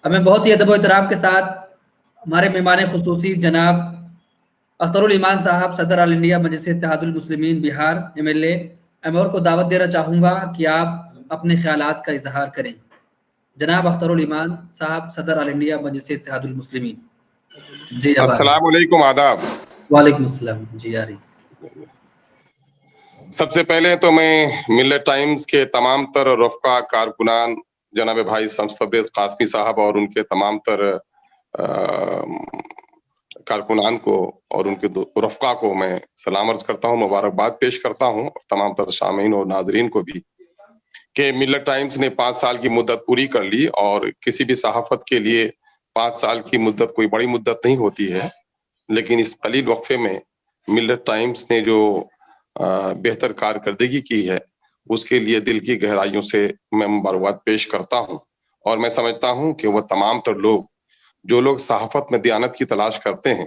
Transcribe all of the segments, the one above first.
ہمیں بہت ہی ادب و احترام کے ساتھ ہمارے مہمان خصوصی جناب اختر الایمان صاحب، صدر آل انڈیا مجلس اتحاد المسلمین بہار MLA ایمور کو دعوت دینا چاہوں گا کہ آپ اپنے خیالات کا اظہار کریں۔ جناب اختر الایمان صاحب، صدر آل انڈیا مجلس اتحاد المسلمین۔ جی اب السلام علیکم، آداب۔ وعلیکم السلام۔ جی آ رہی۔ سب سے پہلے تو میں ملت ٹائمز کے تمام تر رفقا کارکنان جناب بھائی صبر قاسمی صاحب اور ان کے تمام تر کارکنان کو اور ان کے رفقا کو میں سلام عرض کرتا ہوں، مبارکباد پیش کرتا ہوں، اور تمام تر سامعین اور ناظرین کو بھی کہ ملت ٹائمز نے 5 سال کی مدت پوری کر لی، اور کسی بھی صحافت کے لیے 5 سال کی مدت کوئی بڑی مدت نہیں ہوتی ہے، لیکن اس قلیل وقفے میں ملت ٹائمز نے جو بہتر کارکردگی کی ہے اس کے لیے دل کی گہرائیوں سے میں مبارکباد پیش کرتا ہوں۔ اور میں سمجھتا ہوں کہ وہ تمام تر لوگ جو لوگ صحافت میں دیانت کی تلاش کرتے ہیں،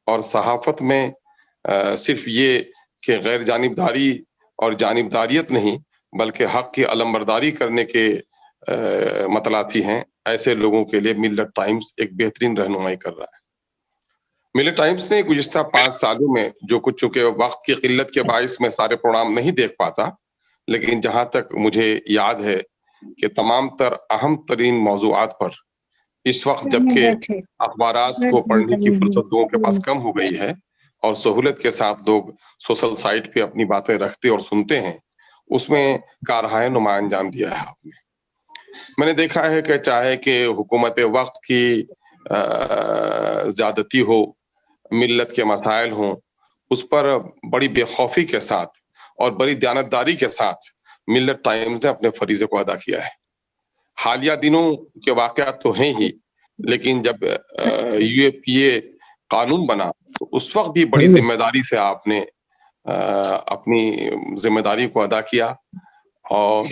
اور صحافت میں صرف یہ کہ غیر جانبداری اور جانبداریت نہیں بلکہ حق کی علمبرداری کرنے کے متلاتی ہیں، ایسے لوگوں کے لیے ملت ٹائمز ایک بہترین رہنمائی کر رہا ہے۔ ملت ٹائمز نے گزشتہ 5 سالوں میں جو کچھ، چونکہ وقت کی قلت کے باعث میں سارے پروگرام نہیں دیکھ پاتا، لیکن جہاں تک مجھے یاد ہے کہ تمام تر اہم ترین موضوعات پر اس وقت جبکہ اخبارات کو پڑھنے کی فرصت لوگوں کے پاس کم ہو گئی ہے اور سہولت کے ساتھ لوگ سوشل سائٹ پہ اپنی باتیں رکھتے اور سنتے ہیں، اس میں کارہائے نمایاں انجام دیا ہے آپ نے۔ میں نے دیکھا ہے کہ چاہے کہ حکومت وقت کی زیادتی ہو، ملت کے مسائل ہوں، اس پر بڑی بے خوفی کے ساتھ اور بڑی دیانتداری کے ساتھ ملت ٹائمز نے اپنے فریضے کو ادا کیا ہے۔ حالیہ دنوں کے واقعات تو ہیں ہی، لیکن جب UAPA قانون بنا تو اس وقت بھی بڑی ذمہ داری سے آپ نے اپنی ذمہ داری کو ادا کیا۔ اور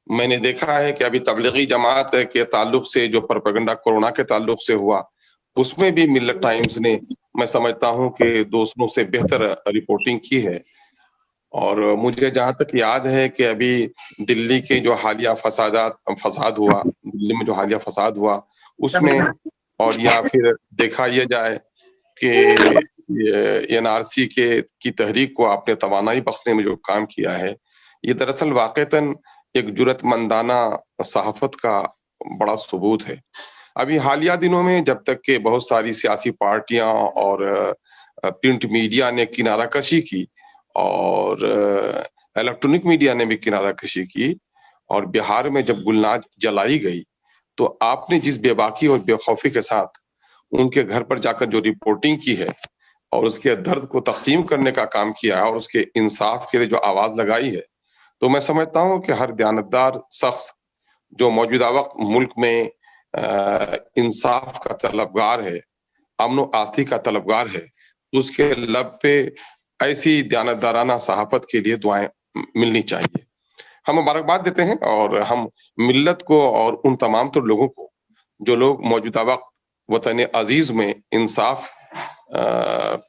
میں نے دیکھا ہے کہ ابھی تبلیغی جماعت کے تعلق سے جو پروپیگنڈا کورونا کے تعلق سے ہوا، اس میں بھی ملت ٹائمز نے میں سمجھتا ہوں کہ دوسروں سے بہتر رپورٹنگ کی ہے۔ اور مجھے جہاں تک یاد ہے کہ ابھی دلی کے جو حالیہ فساد ہوا، دلی میں جو حالیہ فساد ہوا اس میں، اور یا پھر دیکھا یہ جائے کہ NRC کی تحریک کو آپ نے توانائی بخشنے میں جو کام کیا ہے، یہ دراصل واقعتاً ایک جرأت مندانہ صحافت کا بڑا ثبوت ہے۔ ابھی حالیہ دنوں میں جب تک کہ بہت ساری سیاسی پارٹیاں اور پرنٹ میڈیا نے کنارہ کشی کی، اور الیکٹرونک میڈیا نے بھی کنارہ کشی کی، اور بہار میں جب گلناز جلائی گئی تو آپ نے جس بے باکی اور بے خوفی کے ساتھ ان کے گھر پر جا کر جو رپورٹنگ کی ہے اور اس کے درد کو تقسیم کرنے کا کام کیا ہے اور اس کے انصاف کے لیے جو آواز لگائی ہے، تو میں سمجھتا ہوں کہ ہر دیانتدار شخص جو موجودہ وقت ملک میں انصاف کا طلبگار ہے، امن و آستی کا طلبگار ہے، اس کے لب پہ ایسی دیانتدارانہ صحافت کے لیے دعائیں ملنی چاہیے۔ ہم مبارکباد دیتے ہیں، اور ہم ملت کو اور ان تمام تر لوگوں کو جو لوگ موجودہ وقت وطن عزیز میں انصاف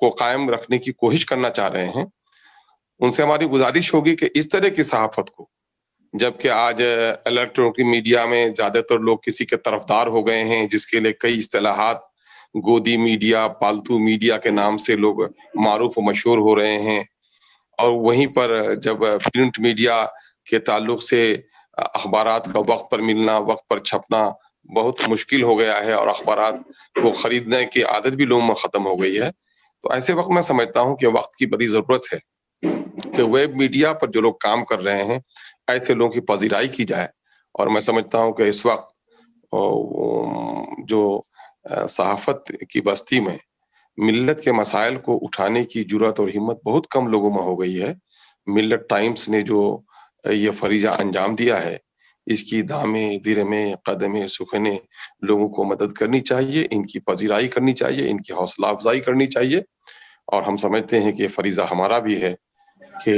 کو قائم رکھنے کی کوشش کرنا چاہ رہے ہیں، ان سے ہماری گزارش ہوگی کہ اس طرح کی صحافت کو، جبکہ آج الیکٹرونک میڈیا میں زیادہ تر لوگ کسی کے طرفدار ہو گئے ہیں، جس کے لیے کئی اصطلاحات گودی میڈیا، پالتو میڈیا کے نام سے لوگ معروف و مشہور ہو رہے ہیں، اور وہیں پر جب پرنٹ میڈیا کے تعلق سے اخبارات کا وقت پر ملنا، وقت پر چھپنا بہت مشکل ہو گیا ہے، اور اخبارات کو خریدنے کی عادت بھی لوگوں میں ختم ہو گئی ہے، تو ایسے وقت میں سمجھتا ہوں کہ وقت کی بڑی ضرورت ہے کہ ویب میڈیا پر جو لوگ کام کر رہے ہیں ایسے لوگوں کی پذیرائی کی جائے۔ اور میں سمجھتا ہوں کہ اس وقت جو صحافت کی بستی میں ملت کے مسائل کو اٹھانے کی جرأت اور ہمت بہت کم لوگوں میں ہو گئی ہے، ملت ٹائمز نے جو یہ فریضہ انجام دیا ہے، اس کی دامیں درمیں قدمیں سکھنے لوگوں کو مدد کرنی چاہیے، ان کی پذیرائی کرنی چاہیے، ان کی حوصلہ افزائی کرنی چاہیے، اور ہم سمجھتے ہیں کہ یہ فریضہ ہمارا بھی ہے کہ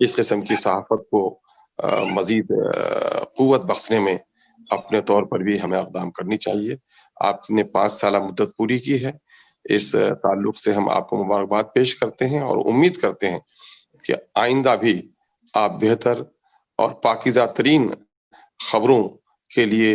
اس قسم کی صحافت کو مزید قوت بخشنے میں اپنے طور پر بھی ہمیں اقدام کرنی چاہیے۔ آپ نے 5 سالہ مدت پوری کی ہے، اس تعلق سے ہم آپ کو مبارکباد پیش کرتے ہیں، اور امید کرتے ہیں کہ آئندہ بھی آپ بہتر اور پاکیزہ ترین خبروں کے لیے